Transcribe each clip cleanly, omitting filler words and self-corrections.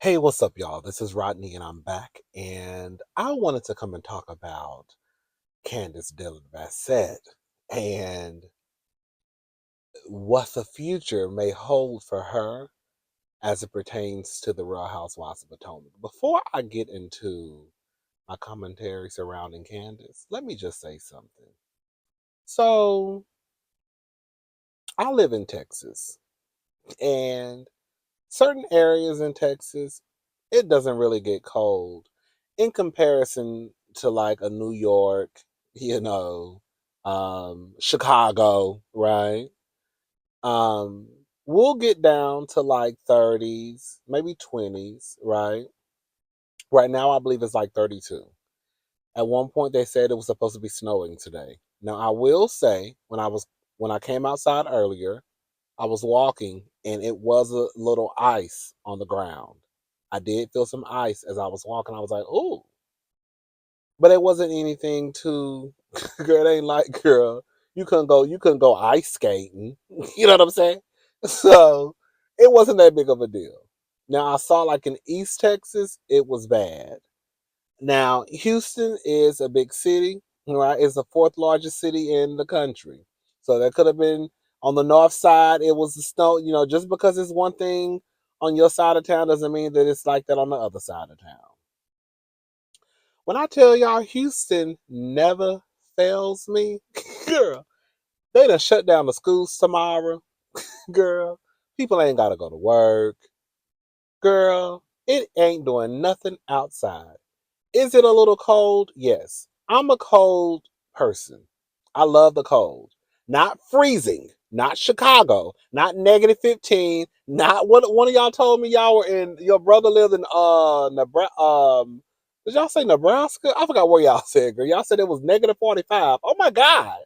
Hey, what's up, y'all? This is Rodney, and I'm back. And I wanted to come and talk about Candiace Dillard Bassett and what the future may hold for her as it pertains to the Real Housewives of Potomac. Before I get into my commentary surrounding Candiace, let me just say something. So, I live in Texas, and certain areas in Texas, it doesn't really get cold in comparison to like a New York, Chicago, right? Um, we'll get down to like 30s, maybe 20s, right? Right now, I believe it's like 32. At one point, they said it was supposed to be snowing today. Now, I will say when I came outside earlier, I was walking and it was a little ice on the ground. I did feel some ice as I was walking. I was like, "Ooh," but it wasn't anything too. Girl, it ain't like girl. You couldn't go ice skating. You know what I'm saying? So it wasn't that big of a deal. Now I saw like in East Texas, it was bad. Now, Houston is a big city, right? It's the fourth largest city in the country. So that could have been on the north side, it was the snow. Just because it's one thing on your side of town doesn't mean that it's like that on the other side of town. When I tell y'all Houston never fails me, girl, they done shut down the schools tomorrow, girl. People ain't got to go to work. Girl, it ain't doing nothing outside. Is it a little cold? Yes. I'm a cold person. I love the cold. Not freezing, not Chicago, not -15, not what one of y'all told me y'all were in your brother lived in Nebraska. Did y'all say Nebraska? I forgot where y'all said, girl. Y'all said it was -45. Oh my God.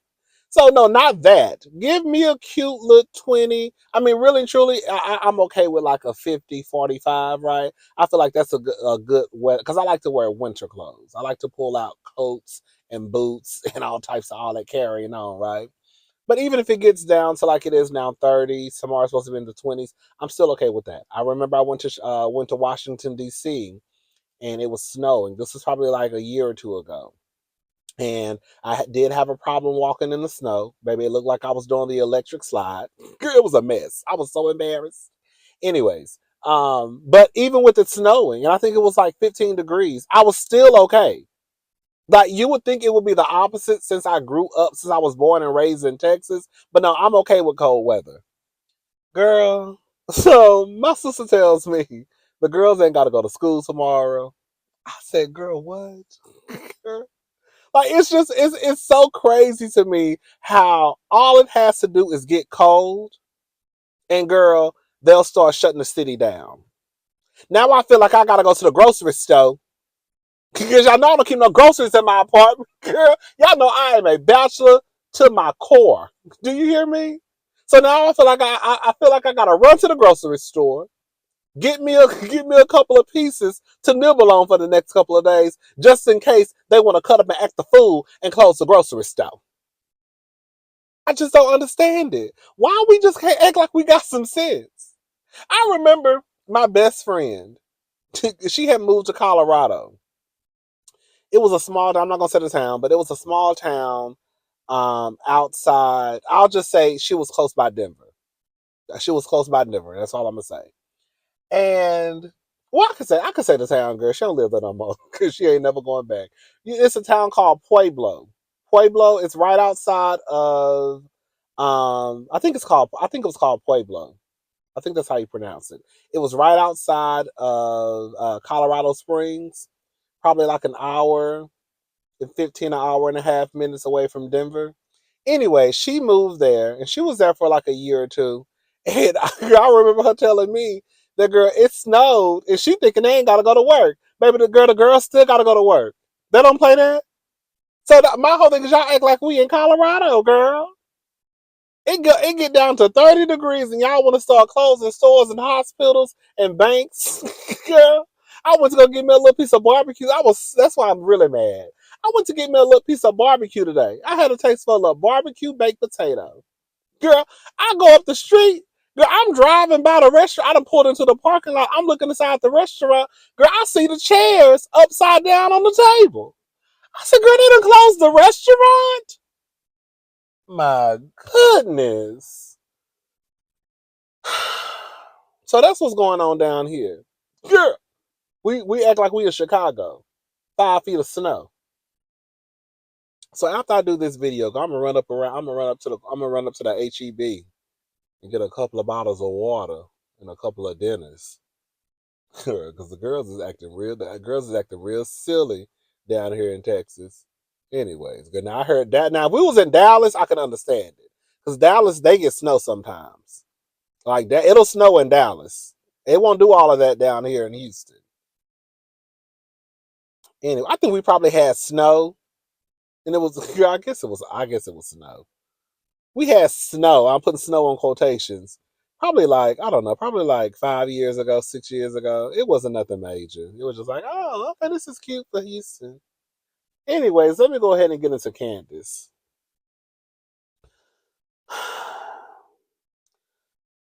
So no, not that. Give me a cute little 20. I mean, really and truly, I'm okay with like a 50, 45, right? I feel like that's a good weather because I like to wear winter clothes. I like to pull out coats and boots and all types of all that carrying on, right? But even if it gets down to like it is now 30, tomorrow's supposed to be in the 20s, I'm still okay with that. I remember I went to Washington D.C. and it was snowing. This was probably like a year or two ago, and I did have a problem walking in the snow. Baby, it looked like I was doing the electric slide. It was a mess. I was so embarrassed. Anyways, but even with it snowing, and I think it was like 15 degrees, I was still okay. Like you would think it would be the opposite since I was born and raised in Texas. But no, I'm okay with cold weather. Girl. So my sister tells me the girls ain't gotta go to school tomorrow. I said, girl, what? Like it's so crazy to me how all it has to do is get cold and girl, they'll start shutting the city down. Now I feel like I gotta go to the grocery store because y'all know I don't keep no groceries in my apartment. Girl, y'all know I am a bachelor to my core. Do you hear me? So now I feel like I feel like I gotta run to the grocery store, get me a couple of pieces to nibble on for the next couple of days, just in case they want to cut up and act the fool and close the grocery store. I just don't understand it. Why we just can't act like we got some sense? I remember my best friend. She had moved to Colorado. It was a small town. I'm not gonna say the town, but it was a small town outside. I'll just say she was close by Denver. She was close by Denver. That's all I'm gonna say. And well, I could say the town girl. She don't live there no more because she ain't never going back. It's a town called Pueblo. Pueblo. It's right outside of I think it was called Pueblo. I think that's how you pronounce it. It was right outside of Colorado Springs, probably like an hour and 15, an hour and a half minutes away from Denver. Anyway, she moved there and she was there for like a year or two. And I remember her telling me that girl, it snowed and she thinking they ain't gotta go to work. Baby, the girl still gotta go to work. They don't play that. So my whole thing is y'all act like we in Colorado, girl. It get down to 30 degrees and y'all want to start closing stores and hospitals and banks. Girl, I went to go get me a little piece of barbecue. That's why I'm really mad. I went to get me a little piece of barbecue today. I had a taste for a little barbecue baked potato. Girl, I go up the street. Girl, I'm driving by the restaurant. I done pulled into the parking lot. I'm looking inside the restaurant. Girl, I see the chairs upside down on the table. I said, girl, they done closed the restaurant? My goodness. So that's what's going on down here. Girl, we act like we in Chicago. 5 feet of snow. So after I do this video, I'm gonna run up to the HEB and get a couple of bottles of water and a couple of dinners. Because the girls is acting real silly down here in Texas. Anyways, good. Now I heard that. Now if we was in Dallas, I could understand it. Because Dallas, they get snow sometimes. Like that, it'll snow in Dallas. It won't do all of that down here in Houston. Anyway, I think we probably had snow, and it was. I guess it was snow. We had snow. I'm putting snow on quotations. Probably like, I don't know, probably like 5 years ago, 6 years ago. It wasn't nothing major. It was just like, oh, okay, this is cute for Houston. Anyways, let me go ahead and get into Candace.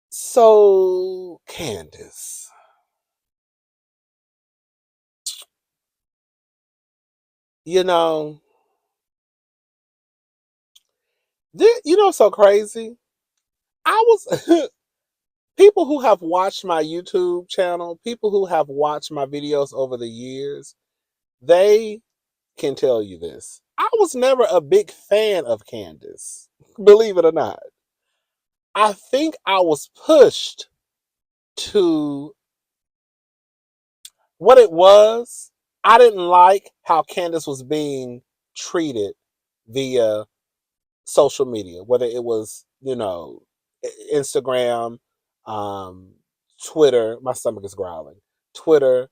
So, Candace, you know, so crazy. I was people who have watched my YouTube channel, people who have watched my videos over the years, they can tell you this. I was never a big fan of Candace, believe it or not. I think I was pushed to what it was. I didn't like how Candace was being treated via social media, whether it was, Instagram, um, Twitter. My stomach is growling. Twitter.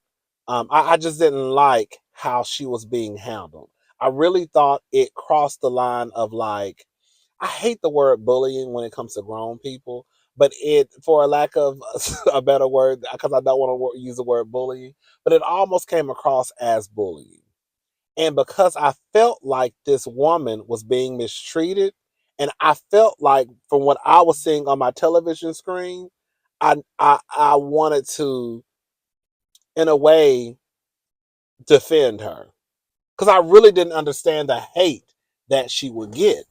I just didn't like how she was being handled. I really thought it crossed the line of like, I hate the word bullying when it comes to grown people, but for a lack of a better word, because I don't want to use the word bullying, but it almost came across as bullying. And because I felt like this woman was being mistreated, and I felt like from what I was seeing on my television screen, I wanted to, in a way, defend her. Because I really didn't understand the hate that she would get.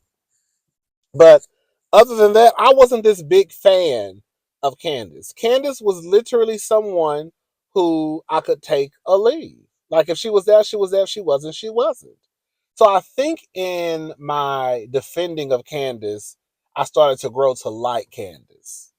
But other than that, I wasn't this big fan of Candace. Candace was literally someone who I could take or leave. Like if she was there, she was there. If she wasn't, she wasn't. So I think in my defending of Candace, I started to grow to like Candace,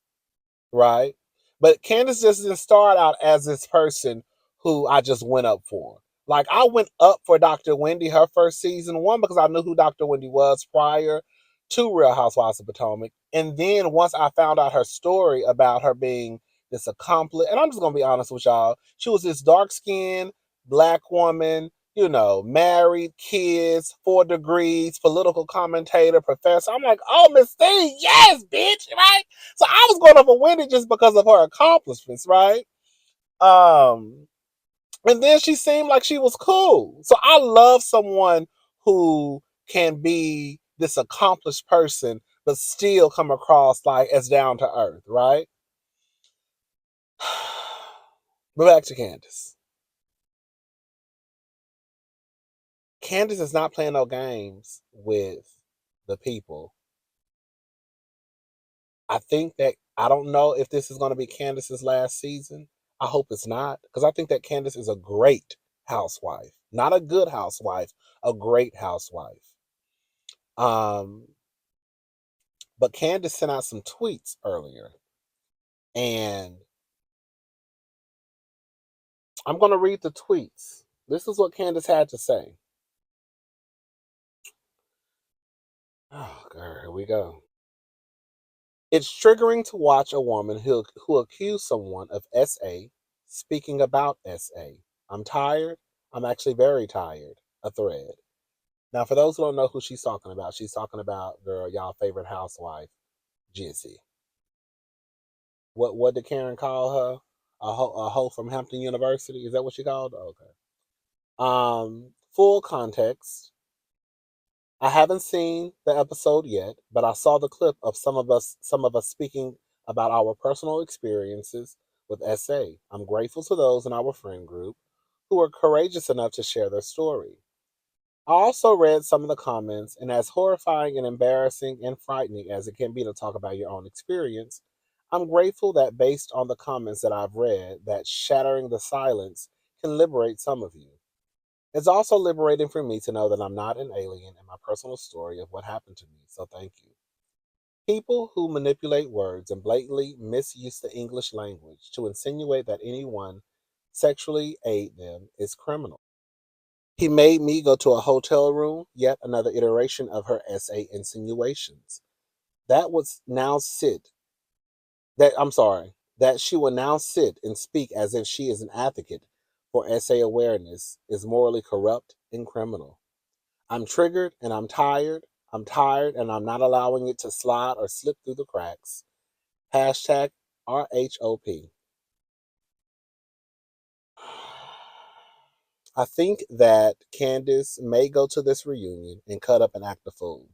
right? But Candace just didn't start out as this person who I just went up for. Like I went up for Dr. Wendy her first season, one because I knew who Dr. Wendy was prior to Real Housewives of Potomac, and then once I found out her story about her being this accomplished, and I'm just gonna be honest with y'all, she was this dark skinned black woman, married, kids, 4 degrees, political commentator, professor. I'm like, oh, Miss Thing, yes, bitch, right? So I was going up for Wendy just because of her accomplishments, right? Um, and then she seemed like she was cool. So I love someone who can be this accomplished person, but still come across like as down to earth, right? But back to Candace. Candace is not playing no games with the people. I don't know if this is going to be Candace's last season. I hope it's not, because I think that Candace is a great housewife. Not a good housewife, a great housewife. Um, but Candace sent out some tweets earlier, and I'm going to read the tweets. This is what Candace had to say. Oh, girl, here we go. It's triggering to watch a woman who accused someone of SA speaking about SA. I'm tired. I'm actually very tired. A thread. Now, for those who don't know who she's talking about, girl, y'all favorite housewife, Jizzy. What did Karen call her? A hoe from Hampton University? Is that what she called? Okay. Full context. I haven't seen the episode yet, but I saw the clip of some of us speaking about our personal experiences with SA. I'm grateful to those in our friend group who are courageous enough to share their story. I also read some of the comments, and as horrifying and embarrassing and frightening as it can be to talk about your own experience, I'm grateful that based on the comments that I've read, that shattering the silence can liberate some of you. It's also liberating for me to know that I'm not an alien in my personal story of what happened to me, so thank you. People who manipulate words and blatantly misuse the English language to insinuate that anyone sexually aid them is criminal. He made me go to a hotel room, yet another iteration of her essay insinuations. That would now sit that I'm sorry, that she will now sit and speak as if she is an advocate for essay awareness is morally corrupt and criminal. I'm triggered and I'm tired. I'm tired and I'm not allowing it to slide or slip through the cracks. Hashtag RHOP. I think that Candace may go to this reunion and cut up and act a fool.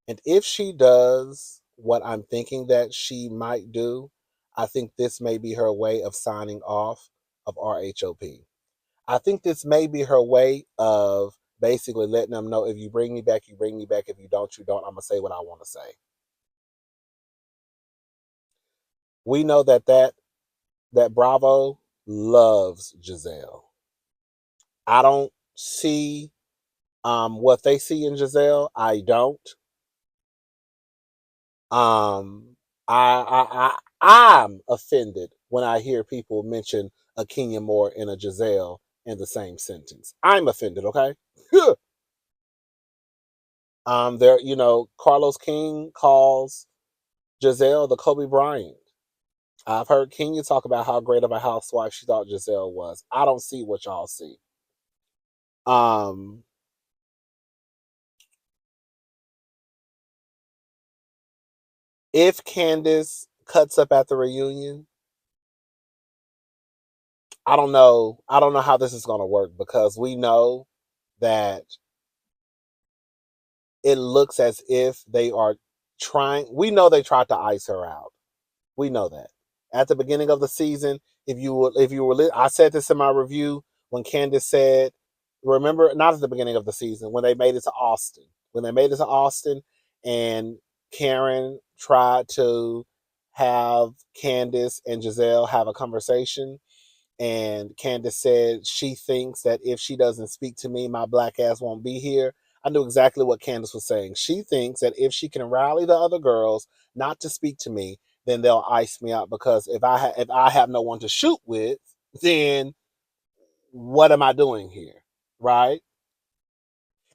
And if she does what I'm thinking that she might do, I think this may be her way of signing off of RHOP. I think this may be her way of basically letting them know if you bring me back, you bring me back. If you don't, you don't. I'm going to say what I want to say. We know that Bravo loves Giselle. I don't see what they see in Giselle. I don't. Um, I'm offended when I hear people mention a Kenya Moore and a Giselle in the same sentence. I'm offended. Okay. There, Carlos King calls Giselle the Kobe Bryant. I've heard Kenya talk about how great of a housewife she thought Giselle was. I don't see what y'all see. Um, if Candace cuts up at the reunion, I don't know. I don't know how this is going to work because we know that it looks as if they are trying. We know they tried to ice her out. We know that at the beginning of the season. I said this in my review when Candace said, remember, not at the beginning of the season when they made it to Austin. When they made it to Austin, and Karen tried to have Candace and Giselle have a conversation, and Candace said she thinks that if she doesn't speak to me, my black ass won't be here. I knew exactly what Candace was saying. She thinks that if she can rally the other girls not to speak to me, then they'll ice me out because if I have no one to shoot with, then what am I doing here, right?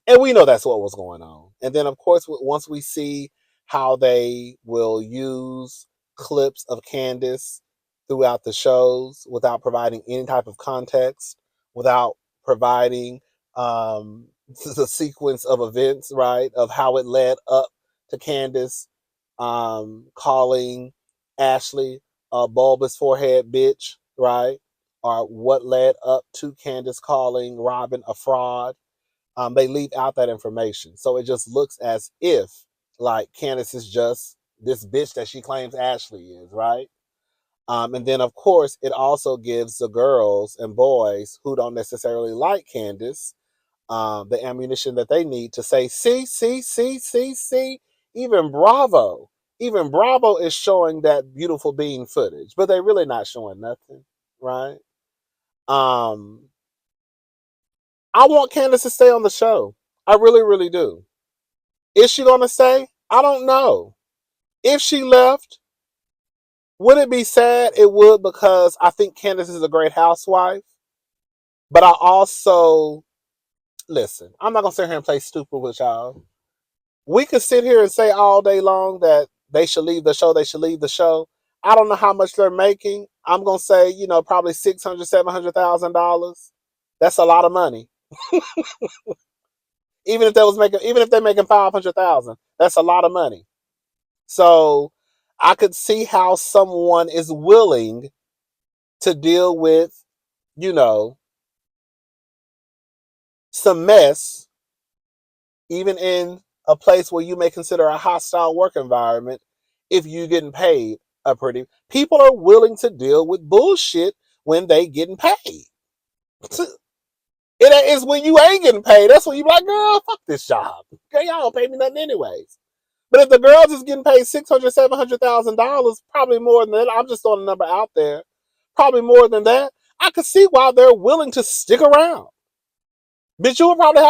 And we know that's what was going on. And then, of course, once we see how they will use clips of Candace throughout the shows without providing any type of context, without providing the sequence of events, right, of how it led up to Candace calling Ashley a bulbous forehead bitch, right? Or what led up to Candace calling Robin a fraud. They leave out that information. So it just looks as if like Candace is just this bitch that she claims Ashley is, right? And then of course it also gives the girls and boys who don't necessarily like Candace the ammunition that they need to say, see. Even Bravo, even Bravo is showing that beautiful being footage, but they're really not showing nothing, right? Um, I want Candace to stay on the show. I really, really do. Is she going to stay? I don't know. If she left, would it be sad? It would, because I think Candace is a great housewife. But I also, listen, I'm not going to sit here and play stupid with y'all. We could sit here and say all day long that they should leave the show. They should leave the show. I don't know how much they're making. I'm going to say, probably $600,000, $700,000. That's a lot of money. Even if they're making 500,000, that's a lot of money. So I could see how someone is willing to deal with, you know, some mess, even in a place where you may consider a hostile work environment, if you're getting paid a pretty. People are willing to deal with bullshit when they getting paid. It is when you ain't getting paid. That's when you be like, girl, fuck this job. Girl, y'all don't pay me nothing anyways. But if the girls is getting paid $600,000, $700,000, probably more than that. I'm just throwing a number out there. Probably more than that. I could see why they're willing to stick around. Bitch, you would probably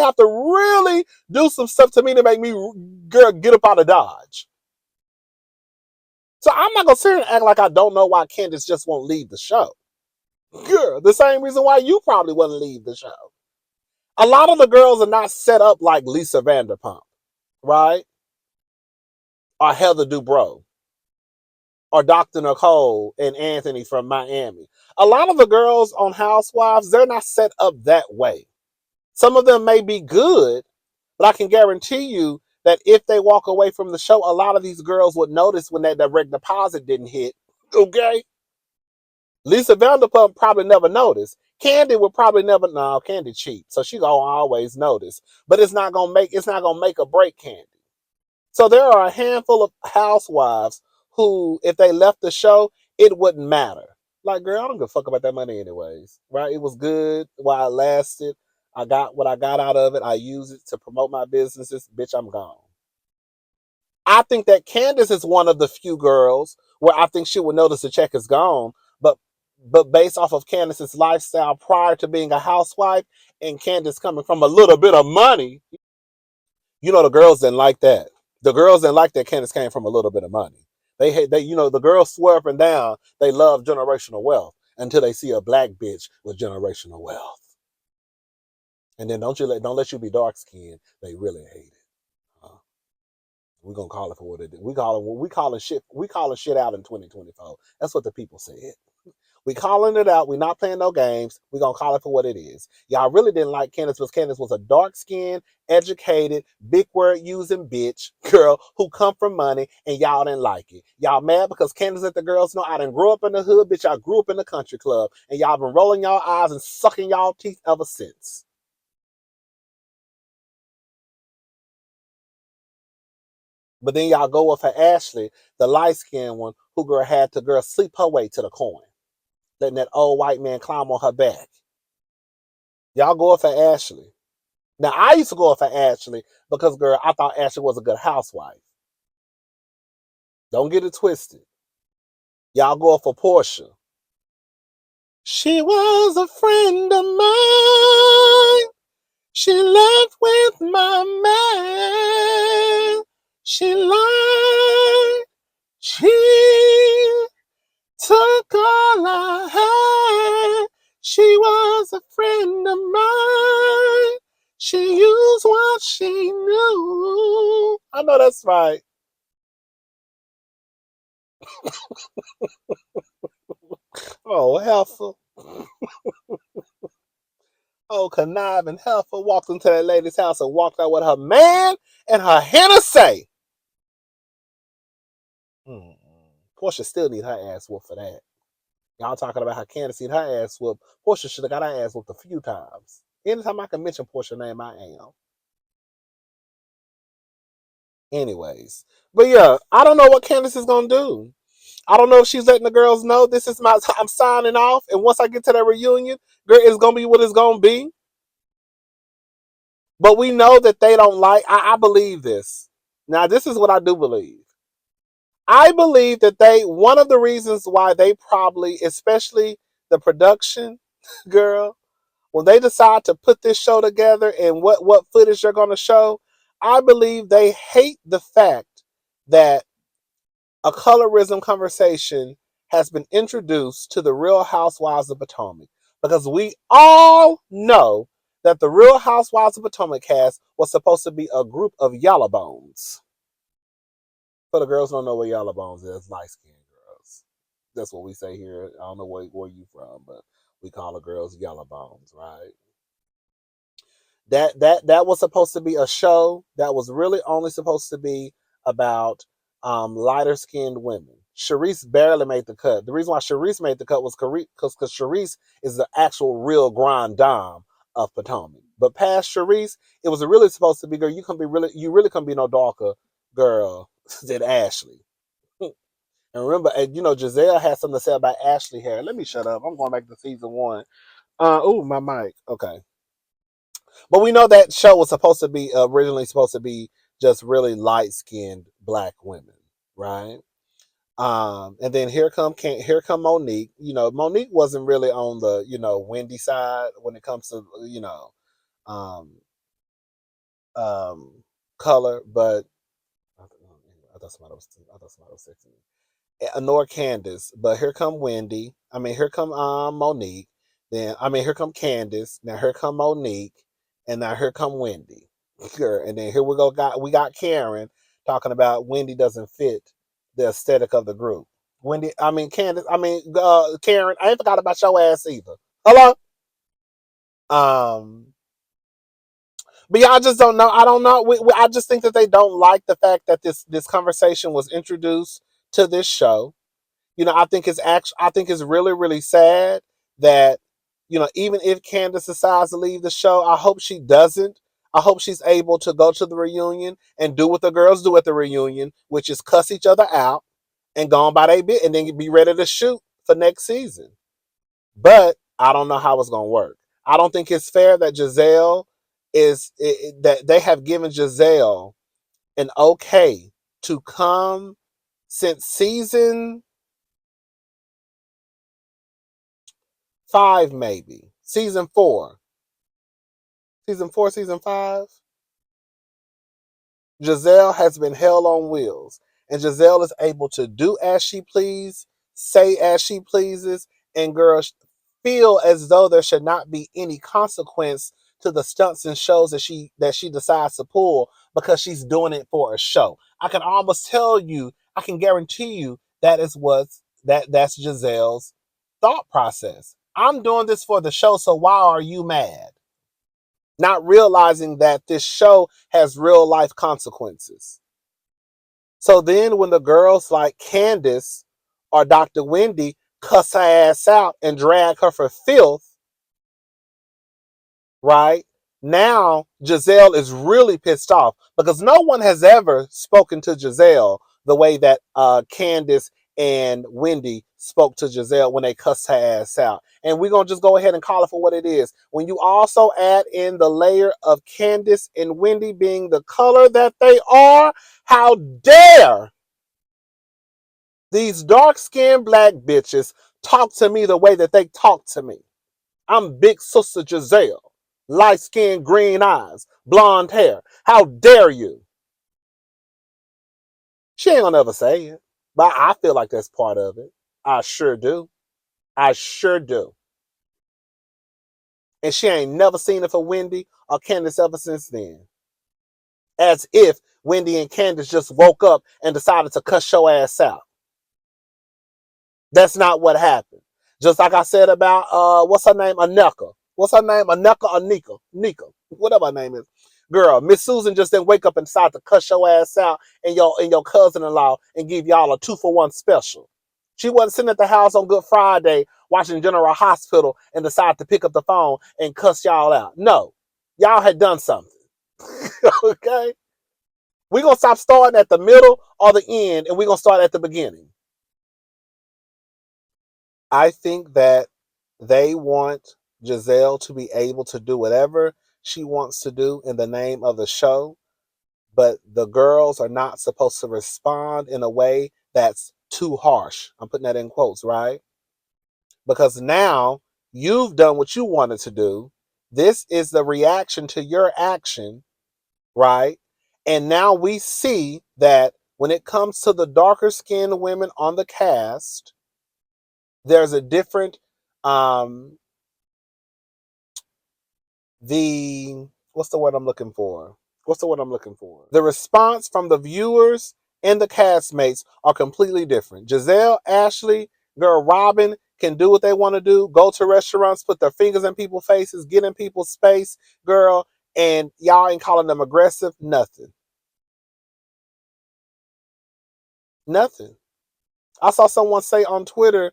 have to really do some stuff to me to make me, girl, get up out of Dodge. So I'm not gonna sit here and act like I don't know why Candace just won't leave the show. Girl, the same reason why you probably wouldn't leave the show. A lot of the girls are not set up like Lisa Vanderpump, right? Or Heather Dubrow, or Dr. Nicole and Anthony from Miami. A lot of the girls on Housewives, they're not set up that way. Some of them may be good, but I can guarantee you that if they walk away from the show, a lot of these girls would notice when that direct deposit didn't hit. Okay? Lisa Vanderpump probably never noticed. Candy would probably never. No, Candy cheap, so she gonna always notice. But it's not gonna make or break Candy. So there are a handful of housewives who, if they left the show, it wouldn't matter. Like, girl, I don't give a fuck about that money anyways, right? It was good while it lasted. I got what I got out of it. I use it to promote my businesses. Bitch, I'm gone. I think that Candace is one of the few girls where I think she would notice the check is gone, but based off of Candace's lifestyle prior to being a housewife and Candace coming from a little bit of money, the girls didn't like that. The girls didn't like that Candace came from a little bit of money. The girls swear up and down they love generational wealth until they see a black bitch with generational wealth. And then don't let you be dark skinned. They really hate it. We're gonna call it for what it is. We calling shit out in 2024. That's what the people said. We calling it out. We not playing no games. We gonna call it for what it is. Y'all really didn't like Candace because Candace was a dark-skinned, educated, big word using bitch girl who come from money, and y'all didn't like it. Y'all mad because Candace let the girls know I didn't grow up in the hood, bitch. I grew up in the country club, and y'all been rolling y'all eyes and sucking y'all teeth ever since. But then y'all go with her Ashley, the light-skinned one, who girl had to sleep her way to the coin, letting that old white man climb on her back. Y'all go for Ashley. Now, I used to go for Ashley because, girl, I thought Ashley was a good housewife. Don't get it twisted. Y'all go for Portia. She was a friend of mine. She left with my man. She lied. She took all I had. She was a friend of mine. She used what she knew. I know that's right. Oh, Heifer. Oh, conniving Heifer walked into that lady's house and walked out with her man and her Hennessy. Portia still need her ass whooped for that. Y'all talking about how Candace need her ass whooped. Portia should have got her ass whooped a few times. Anytime I can mention Portia's name, I am. Anyways. But yeah, I don't know what Candace is going to do. I don't know if she's letting the girls know I'm signing off. And once I get to that reunion, girl, it's going to be what it's going to be. But we know that they don't I believe this. Now, this is what I do believe. I believe that one of the reasons why they probably, especially the production girl, when they decide to put this show together and what footage they're going to show, I believe they hate the fact that a colorism conversation has been introduced to the Real Housewives of Potomac. Because we all know that the Real Housewives of Potomac cast was supposed to be a group of yellow bones. So the girls don't know what yellow bones is, light skinned girls. That's what we say here. I don't know where you from, but we call the girls yellow bones, right? That was supposed to be a show that was really only supposed to be about lighter skinned women. Charisse barely made the cut. The reason why Charisse made the cut was because Charisse is the actual real grand dame of Potomac. But past Charisse, it was really supposed to be, girl, you really can be no darker girl than Ashley. And remember, you know, Giselle had something to say about Ashley hair. Let me shut up. I'm going back to season 1. My mic. Okay. But we know that show was supposed to be originally supposed to be just really light skinned black women, right? And then here come Monique. You know, Monique wasn't really on the, you know, Wendy side when it comes to, you know, um, um, color, but I thought somebody was texting me. Nor Candace, but here come Wendy. I mean, here come Monique. Then I mean, here come Candace. Now here come Monique, and now here come Wendy. And then here we got Karen talking about Wendy doesn't fit the aesthetic of the group. Wendy, I mean Candace, I mean Karen. I ain't forgot about your ass either. Hello. Um, but yeah, I just don't know. I don't know. I just think that they don't like the fact that this conversation was introduced to this show. You know, I think it's really, really sad that, you know, even if Candace decides to leave the show, I hope she doesn't. I hope she's able to go to the reunion and do what the girls do at the reunion, which is cuss each other out and go on by their bit and then be ready to shoot for next season. But I don't know how it's gonna work. I don't think it's fair that that they have given Giselle an okay to come since season 5, maybe season 4, season 5. Giselle has been hell on wheels, and Giselle is able to do as she please, say as she pleases, and girls feel as though there should not be any consequence to the stunts and shows that she decides to pull because she's doing it for a show. I can almost tell you, I can guarantee you that's Giselle's thought process. I'm doing this for the show, so why are you mad? Not realizing that this show has real life consequences. So then when the girls like Candace or Dr. Wendy cuss her ass out and drag her for filth, right? Now Giselle is really pissed off because no one has ever spoken to Giselle the way that Candace and Wendy spoke to Giselle when they cussed her ass out. And we're going to just go ahead and call it for what it is. When you also add in the layer of Candace and Wendy being the color that they are, how dare these dark-skinned black bitches talk to me the way that they talk to me. I'm Big Sister Giselle. Light skin, green eyes, blonde hair. How dare you? She ain't gonna ever say it. But I feel like that's part of it. I sure do. I sure do. And she ain't never seen it for Wendy or Candace ever since then. As if Wendy and Candace just woke up and decided to cuss your ass out. That's not what happened. Just like I said about what's her name? Aneka. What's her name? Aneka or Nika? Nika. Whatever her name is. Girl, Miss Susan just didn't wake up and decide to cuss your ass out and your cousin-in-law and give y'all a 2-for-1 special. She wasn't sitting at the house on Good Friday watching General Hospital and decided to pick up the phone and cuss y'all out. No. Y'all had done something. Okay? We're going to stop starting at the middle or the end and we're going to start at the beginning. I think that they want Giselle to be able to do whatever she wants to do in the name of the show, but the girls are not supposed to respond in a way that's too harsh. I'm putting that in quotes, right? Because now you've done what you wanted to do. This is the reaction to your action, right? And now we see that when it comes to the darker skinned women on the cast, there's a different um the what's the word I'm looking for? What's the word I'm looking for? The response from the viewers and the castmates are completely different. Giselle, Ashley, girl, Robin can do what they want to do, go to restaurants, put their fingers in people's faces, get in people's space, girl, and y'all ain't calling them aggressive, nothing. Nothing. I saw someone say on Twitter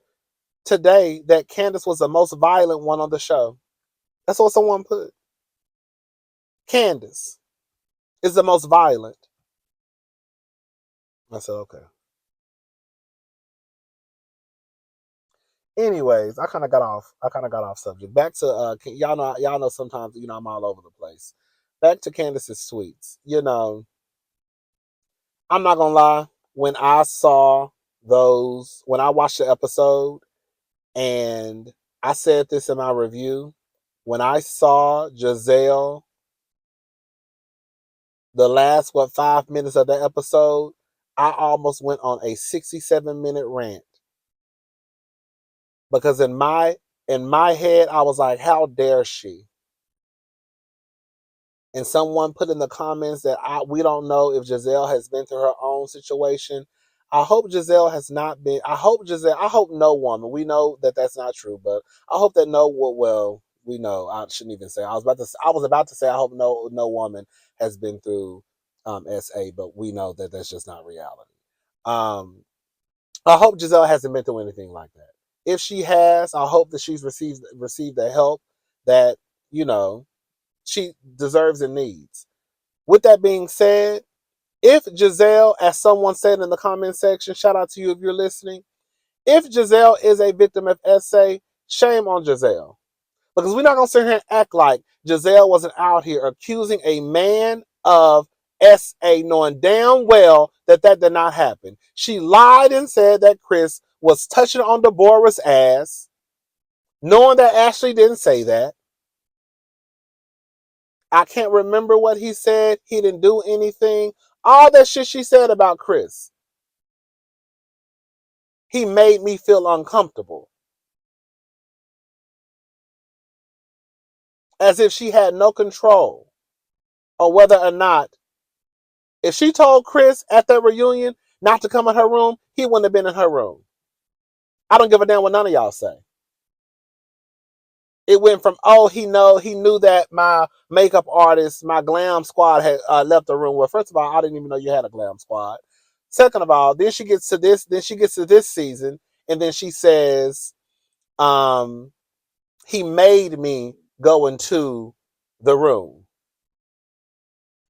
today that Candace was the most violent one on the show. That's what someone put. Candace is the most violent. I said, okay. Anyways, I kind of got off. I kind of got off subject. Back to y'all know. Y'all know sometimes I'm all over the place. Back to Candace's tweets. I'm not gonna lie. When I saw those, when I watched the episode, and I said this in my review, when I saw Giselle, the last 5 minutes of the episode, I almost went on a 67-minute rant because in my head I was like, how dare she? And someone put in the comments that we don't know if Giselle has been through her own situation. I hope Giselle has not been. I hope no woman. We know that that's not true, but I hope that well, we know. I shouldn't even say. I was about to say I hope no woman has been through SA, but we know that that's just not reality. I hope Giselle hasn't been through anything like that. If she has, I hope that she's received the help that you know she deserves and needs. With that being said, if Giselle, as someone said in the comment section, shout out to you if you're listening, if Giselle is a victim of SA, shame on Giselle. Because we're not going to sit here and act like Giselle wasn't out here accusing a man of SA, knowing damn well that did not happen. She lied and said that Chris was touching on Deborah's ass, knowing that Ashley didn't say that. I can't remember what he said. He didn't do anything. All that shit she said about Chris. He made me feel uncomfortable. As if she had no control or whether or not, if she told Chris at that reunion not to come in her room, he wouldn't have been in her room. I don't give a damn what none of y'all say. It went from, he knew that my makeup artist, my glam squad had left the room. Well, first of all, I didn't even know you had a glam squad. Second of all, then she gets to this season, and then she says, he made me go into the room.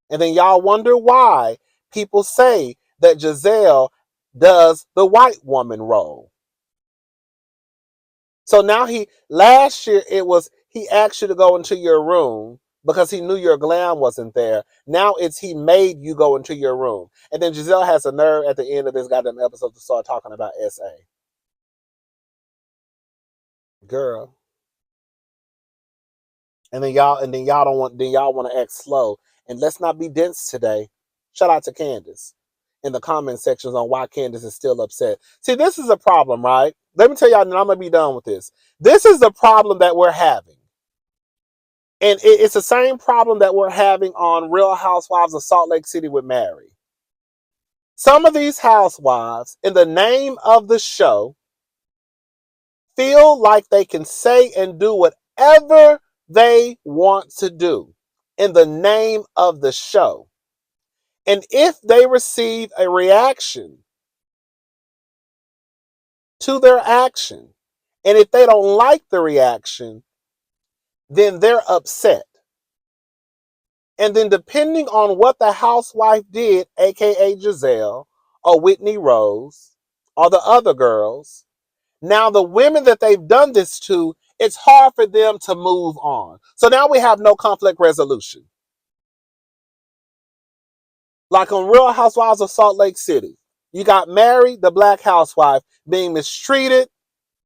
And then y'all wonder why people say that Giselle does the white woman role. So now last year he asked you to go into your room because he knew your glam wasn't there. Now it's he made you go into your room. And then Giselle has a nerve at the end of this goddamn episode to start talking about SA. Girl. And then y'all want to act slow. And let's not be dense today. Shout out to Candace in the comment sections on why Candace is still upset. See, this is a problem, right? Let me tell y'all, and I'm gonna be done with this. This is the problem that we're having. And it's the same problem that we're having on Real Housewives of Salt Lake City with Mary. Some of these housewives, in the name of the show, feel like they can say and do whatever they want to do in the name of the show. And if they receive a reaction to their action, and if they don't like the reaction, then they're upset. And then depending on what the housewife did, aka Giselle or Whitney Rose or the other girls, now the women that they've done this to, it's hard for them to move on. So now we have no conflict resolution. Like on Real Housewives of Salt Lake City, you got Mary, the black housewife, being mistreated,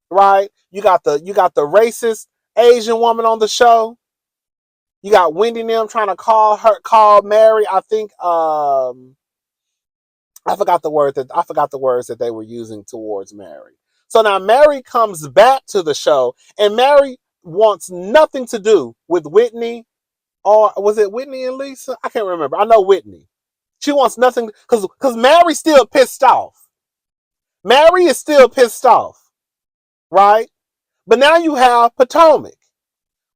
right? You got the racist Asian woman on the show. You got Wendy and them trying to call Mary. I think I forgot the words that they were using towards Mary. So now Mary comes back to the show, and Mary wants nothing to do with Whitney, or was it Whitney and Lisa? I can't remember. I know Whitney. She wants nothing because Mary's still pissed off. Mary is still pissed off, right? But now you have Potomac,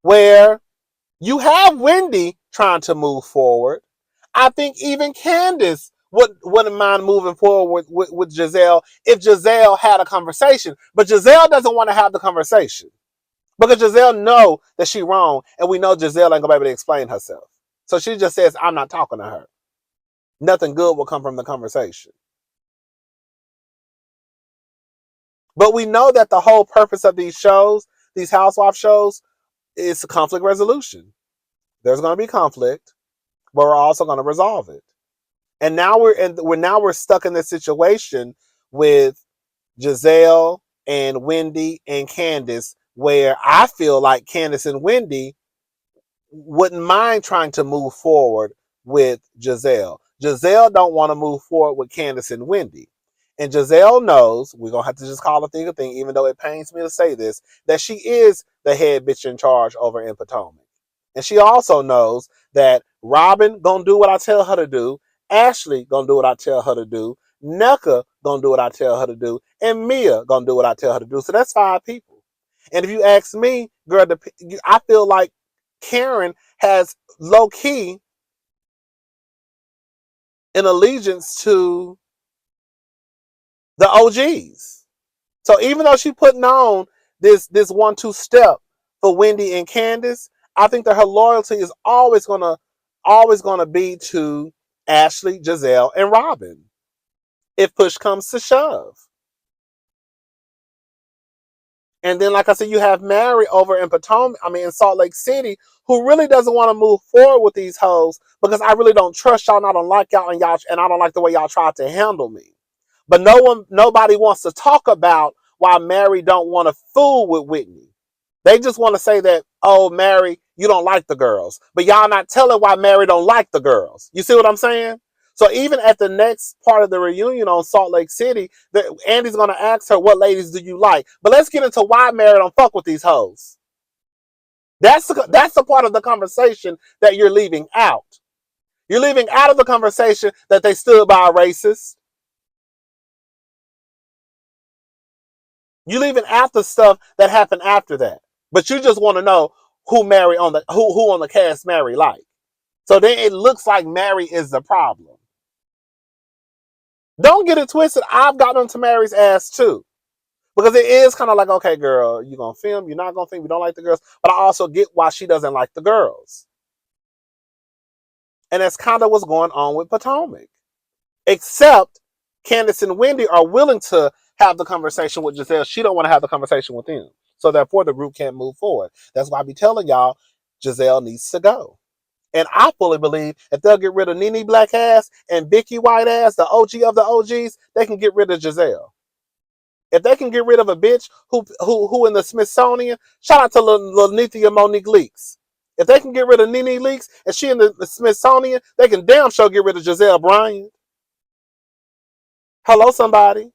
where you have Wendy trying to move forward. I think even Candace wouldn't mind moving forward with Giselle if Giselle had a conversation. But Giselle doesn't want to have the conversation because Giselle know that she's wrong, and we know Giselle ain't gonna be able to explain herself. So she just says, I'm not talking to her. Nothing good will come from the conversation. But we know that the whole purpose of these shows, these housewife shows, is conflict resolution. There's going to be conflict, but we're also going to resolve it. And now we're stuck in this situation with Giselle and Wendy and Candace, where I feel like Candace and Wendy wouldn't mind trying to move forward with Giselle. Giselle don't want to move forward with Candace and Wendy. And Giselle knows, we're going to have to just call a thing a thing, even though it pains me to say this, that she is the head bitch in charge over in Potomac. And she also knows that Robin going to do what I tell her to do, Ashley going to do what I tell her to do, Necca going to do what I tell her to do, and Mia going to do what I tell her to do. So that's 5 people. And if you ask me, girl, I feel like Karen has low-key an allegiance to the OGs. So even though she's putting on this 1-2 step for Wendy and Candace, I think that her loyalty is always gonna be to Ashley, Giselle, and Robin, if push comes to shove. And then, like I said, you have Mary over in in Salt Lake City, who really doesn't want to move forward with these hoes because I really don't trust y'all and I don't like y'all and I don't like the way y'all tried to handle me. But nobody wants to talk about why Mary don't want to fool with Whitney. They just want to say that, oh, Mary, you don't like the girls. But y'all not telling why Mary don't like the girls. You see what I'm saying? So even at the next part of the reunion on Salt Lake City, Andy's going to ask her, what ladies do you like? But let's get into why Mary don't fuck with these hoes. That's the part of the conversation that you're leaving out. You're leaving out of the conversation that they stood by a racist. You're leaving out the stuff that happened after that. But you just want to know who Mary on the cast Mary like. So then it looks like Mary is the problem. Don't get it twisted. I've gotten onto Mary's ass too. Because it is kind of like, okay, girl, you going to film, you're not going to film, you don't like the girls. But I also get why she doesn't like the girls. And that's kind of what's going on with Potomac. Except Candace and Wendy are willing to have the conversation with Giselle. She don't want to have the conversation with them. So therefore, the group can't move forward. That's why I be telling y'all, Giselle needs to go. And I fully believe if they'll get rid of Nene Black ass and Vicky White ass, the OG of the OGs, they can get rid of Giselle. If they can get rid of a bitch who in the Smithsonian, shout out to Lanithia Monique Leakes. If they can get rid of Nene Leakes and she in the Smithsonian, they can damn sure get rid of Giselle Bryant. Hello, somebody.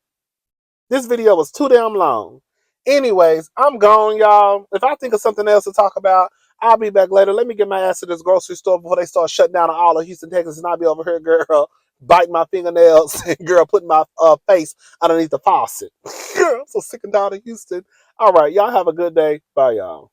This video was too damn long. Anyways, I'm gone, y'all. If I think of something else to talk about, I'll be back later. Let me get my ass to this grocery store before they start shutting down all of Houston, Texas, and I'll be over here, girl, biting my fingernails and, girl, putting my face underneath the faucet. Girl, I'm so sick and tired of Houston. All right, y'all have a good day. Bye, y'all.